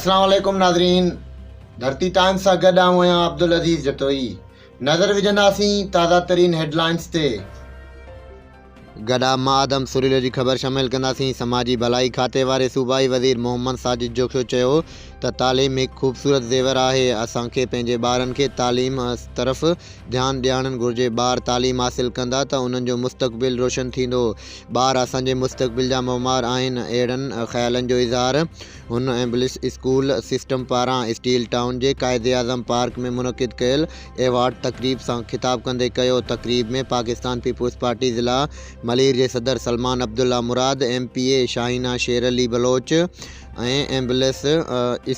अस्सलाम वालेकुम नाज़रीन। धरती टाइम्स सां गॾु आहियां अब्दुल अज़ीज़ जतोई। नज़र विझंदासीं ताज़ा तरीन हेडलाइंस ते। गॾा मां आदम सुरीलो जी ख़बर शामिल कंदासीं। समाजी भलाई खाते वारे सूबाई वज़ीर मोहम्मद साजिद जोखियो चयो त तालीम हिकु ख़ूबसूरत ज़ेवर आहे। असांखे पंहिंजे ॿारनि खे तालीम तरफ़ ध्यानु ॾियणु घुरिजे। ॿार तालीम हासिलु कंदा त उन्हनि जो मुस्तक़बिल रोशन थींदो। ॿार असांजे मुस्तक़बिल जा ममार आहिनि। अहिड़नि ख़्यालनि जो इज़हार हुन एम्बलिश स्कूल सिस्टम पारां स्टील टाउन जे क़ाइदे आज़म पार्क में मुनक़िद कयल एवार्ड तक़रीब सां ख़िताब कंदे कयो। तक़रीब में पाकिस्तान पीपुल्स पार्टी ज़िला मलीर जे सदर सलमान अब्दुल्ला मुराद, MPA शाहीना शेर अली बलोच ऐं एम्बुलेंस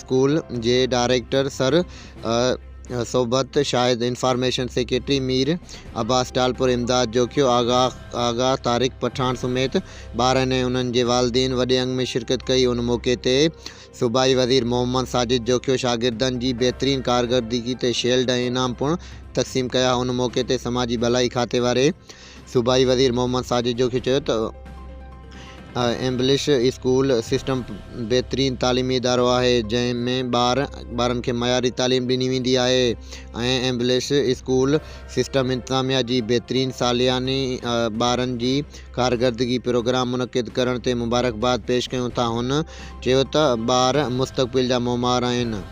स्कूल जे डायरेक्टर सर सोबत शाहिद इंफॉर्मेशन सेक्रेटरी मीर अब्बास टालपुर इमदाद जोखियो आगा तारिक पठान समेत ॿारनि ऐं उन्हनि जे वालिदैन वॾे अंग में शिरकत कई। उन मौक़े ते सूबाई वज़ीर मोहम्मद साजिद जोखियो शागिर्दनि जी बहितरीन कारकर्दगी ते शील्ड ऐं इनाम पिणु तक़सीम कया। उन मौक़े ते समाजी भलाई खाते वारे सूबाई वज़ीर मोहम्मद साजिद जोखियो चयो त एम्बलिश स्कूल सिस्टम बहितरीन तालीमी इदारो आहे जंहिंमें ॿारनि खे मयारी तालीम ॾिनी वेंदी आहे ऐं एम्बलिश स्कूल सिस्टम इंतिज़ामिया जी बहितरीन सालियानी ॿारनि जी कारकर्दगी प्रोग्राम मुनक़िद करण ते मुबारकबाद पेश कयूं था। हुन चयो त ॿार मुस्तक़बिल जा ममार आहिनि।